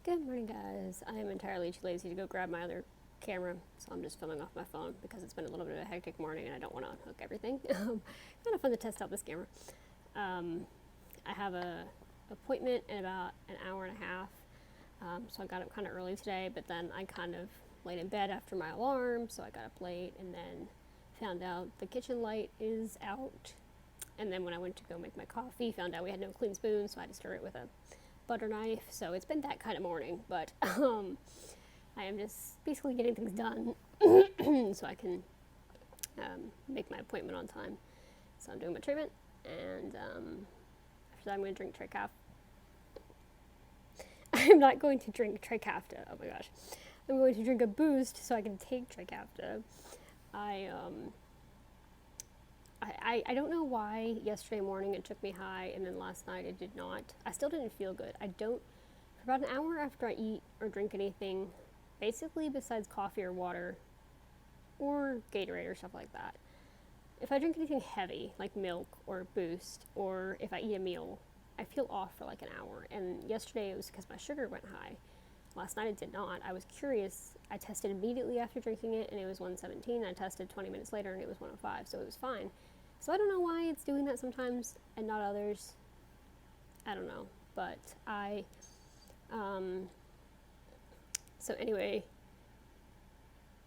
Good morning, guys. I am entirely too lazy to go grab my other camera, so I'm just filming off my phone because it's been a little bit of a hectic morning and I don't want to unhook everything. Kind of fun to test out this camera. I have a appointment in about an hour and a half, so I got up kind of early today, but then I kind of laid in bed after my alarm, so I got up late and then found out the kitchen light is out. And then when I went to go make my coffee, found out we had no clean spoon, so I had to stir it with a butter knife. So it's been that kind of morning, but I am just basically getting things done so I can make my appointment on time. So I'm doing my treatment, and after that I'm going to drink Trikafta. I'm not going to drink Trikafta. Oh my gosh, I'm going to drink a Boost so I can take Trikafta. I don't know why yesterday morning it took me high and then last night it did not. I still didn't feel good. For about an hour after I eat or drink anything, basically besides coffee or water or Gatorade or stuff like that, if I drink anything heavy like milk or Boost, or if I eat a meal, I feel off for like an hour. And yesterday it was because my sugar went high. Last night it did not. I was curious. I tested immediately after drinking it and it was 117. I tested 20 minutes later and it was 105, so it was fine. So I don't know why it's doing that sometimes and not others. I don't know. But so anyway,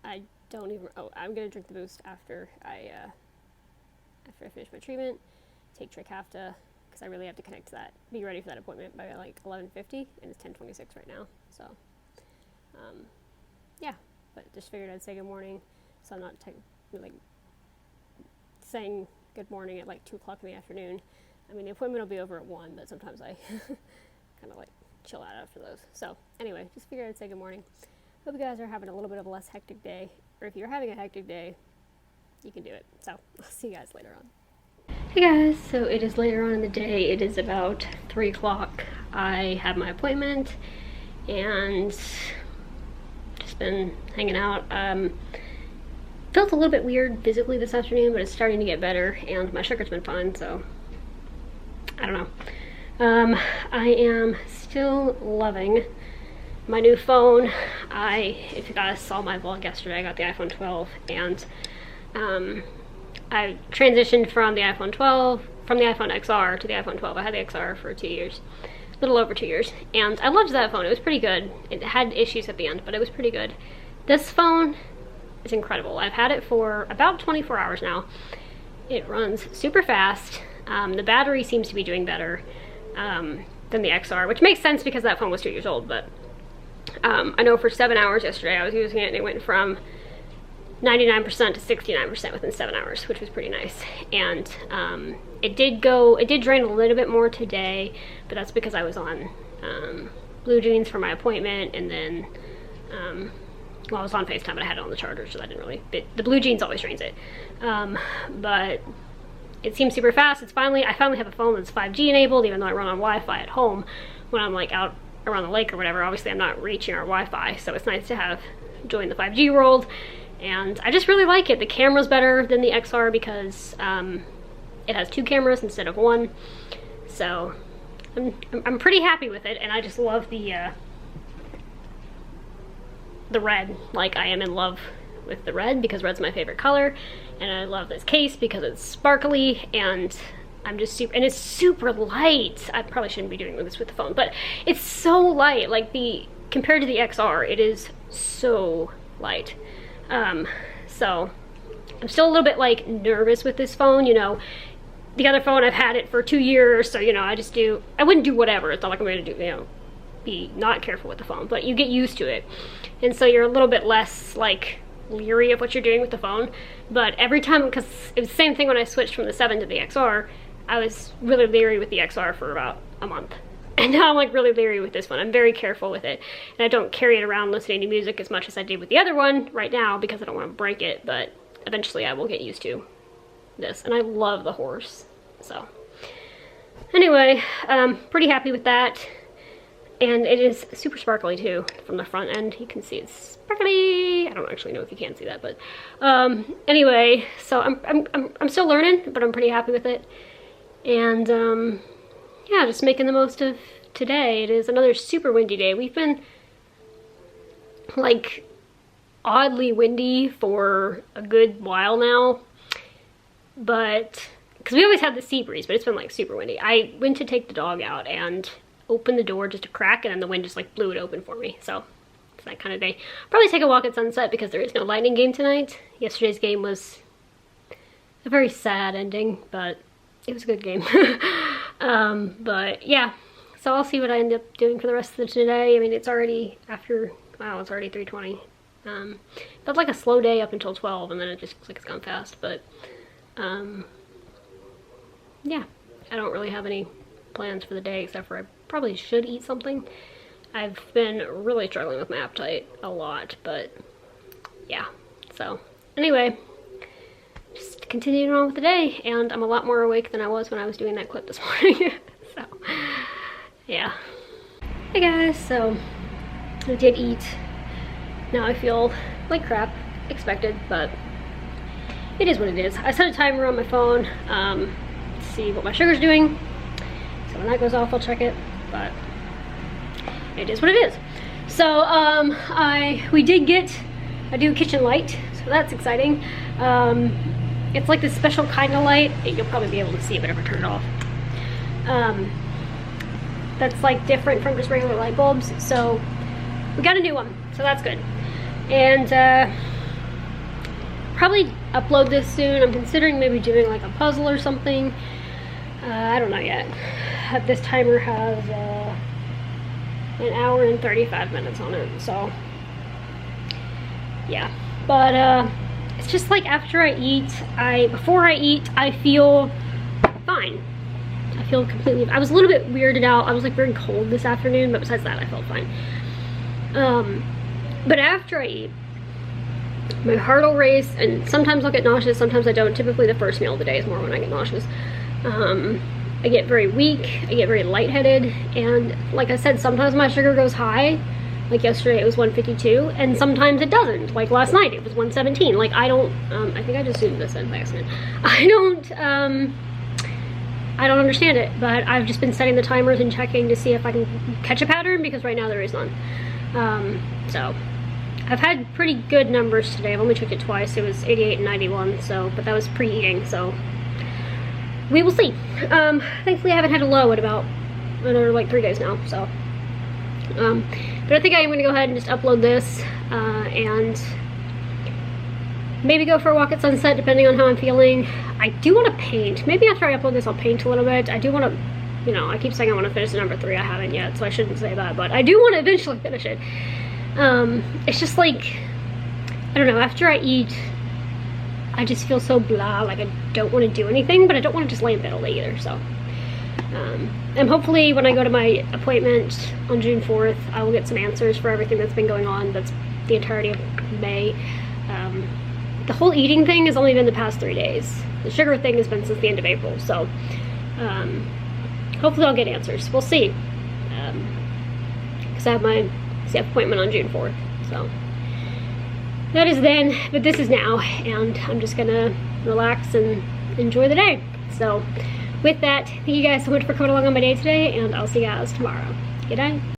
I don't even, I'm going to drink the Boost after I finish my treatment, take Trikafta, because I really have to connect to that, be ready for that appointment by like 11:50, and it's 10:26 right now. So, yeah, but just figured I'd say good morning, so I'm not like saying good morning at like 2 o'clock in the afternoon. I mean, the appointment will be over at 1, but sometimes I kind of like chill out after those. So anyway, just figured I'd say good morning. Hope you guys are having a little bit of a less hectic day, or if you're having a hectic day, you can do it. So I'll see you guys later on. Hey guys, so it is later on in the day. It is about 3 o'clock. I have my appointment and just been hanging out. Felt a little bit weird physically this afternoon, but it's starting to get better, and my sugar's been fine, so I don't know. I am still loving my new phone. If you guys saw my vlog yesterday, I got the iPhone 12, and I transitioned from the iPhone XR to the iPhone 12. I had the XR for 2 years, a little over 2 years, and I loved that phone. It was pretty good. It had issues at the end, but it was pretty good. This phone, it's incredible. I've had it for about 24 hours now. It runs super fast. The battery seems to be doing better than the XR, which makes sense because that phone was 2 years old, but I know for 7 hours yesterday I was using it and it went from 99% to 69% within 7 hours, which was pretty nice. And it did drain a little bit more today, but that's because I was on Blue Jeans for my appointment, and then well, I was on FaceTime, but I had it on the charger, so that didn't really, the Blue Jeans always drains it. But it seems super fast. I finally have a phone that's 5G enabled, even though I run on Wi-Fi at home when I'm like out around the lake or whatever. Obviously I'm not reaching our Wi-Fi, so it's nice to have joined the 5G world. And I just really like it. The camera's better than the XR because it has 2 cameras instead of 1. So I'm pretty happy with it, and I just love the red. Like, I am in love with the red because red's my favorite color, and I love this case because it's sparkly, and it's super light. I probably shouldn't be doing this with the phone, but it's so light. Like, compared to the XR, it is so light. So I'm still a little bit like nervous with this phone. You know, the other phone, I've had it for 2 years, so, you know, I wouldn't do whatever. It's not like I'm going to do, you know, be not careful with the phone, but you get used to it, and so you're a little bit less like leery of what you're doing with the phone. But every time, because it was the same thing when I switched from the 7 to the XR, I was really leery with the XR for about a month, and now I'm like really leery with this one. I'm very careful with it, and I don't carry it around listening to music as much as I did with the other one right now because I don't want to break it, but eventually I will get used to this. And I love the horse. So anyway, pretty happy with that. And it is super sparkly too from the front end. You can see it's sparkly. I don't actually know if you can see that, but anyway, so I'm still learning, but I'm pretty happy with it. And yeah, just making the most of today it is another super windy day. We've been like oddly windy for a good while now, but because we always have the sea breeze, but it's been like super windy. I went to take the dog out and opened the door just a crack, and then the wind just like blew it open for me. So it's that kind of day. Probably take a walk at sunset because there is no Lightning game tonight. Yesterday's game was a very sad ending, but it was a good game. But yeah, so I'll see what I end up doing for the rest of the today. I mean, it's already after, wow, it's already 3:20. Felt like a slow day up until 12, and then it just looks like it's gone fast. But yeah, I don't really have any plans for the day except for I probably should eat something. I've been really struggling with my appetite a lot, but yeah. So anyway, just continuing on with the day, and I'm a lot more awake than I was when I was doing that clip this morning. So yeah. Hey guys, so I did eat. Now I feel like crap, expected, but it is what it is. I set a timer on my phone to see what my sugar's doing. So when that goes off, I'll check it, but it is what it is. So we did get a new kitchen light, so that's exciting. It's like this special kind of light. You'll probably be able to see it, but if I turn it off. That's like different from just regular light bulbs. So we got a new one, so that's good. And probably upload this soon. I'm considering maybe doing like a puzzle or something. I don't know yet. This timer has 1 hour and 35 minutes on it, so yeah. But it's just like after I eat, before I eat, I feel fine. I feel completely, I was a little bit weirded out. I was like very cold this afternoon, but besides that, I felt fine. But after I eat, my heart will race, and sometimes I'll get nauseous, sometimes I don't. Typically the first meal of the day is more when I get nauseous. I get very weak, I get very lightheaded, and like I said, sometimes my sugar goes high. Like yesterday it was 152, and sometimes it doesn't. Like last night it was 117. Like I don't, I think I just zoomed this in by accident. I don't understand it, but I've just been setting the timers and checking to see if I can catch a pattern, because right now there is none. So I've had pretty good numbers today. I've only checked it twice. It was 88 and 91, so, but that was pre-eating, so we will see. Thankfully I haven't had a low in about another like 3 days now, so. But I think I'm gonna go ahead and just upload this, and maybe go for a walk at sunset depending on how I'm feeling. I do want to paint. Maybe after I upload this I'll paint a little bit. I do want to, you know, I keep saying I want to finish the number 3. I haven't yet, so I shouldn't say that, but I do want to eventually finish it. It's just like, I don't know, after I eat, I just feel so blah, like I don't want to do anything, but I don't want to just lay in bed all day either, so. And hopefully when I go to my appointment on June 4th, I will get some answers for everything that's been going on. That's the entirety of May. The whole eating thing has only been the past 3 days. The sugar thing has been since the end of April, so hopefully I'll get answers. We'll see. Because I have my appointment on June 4th, so that is then, but this is now, and I'm just gonna relax and enjoy the day. So with that, thank you guys so much for coming along on my day today, and I'll see you guys tomorrow. Good night.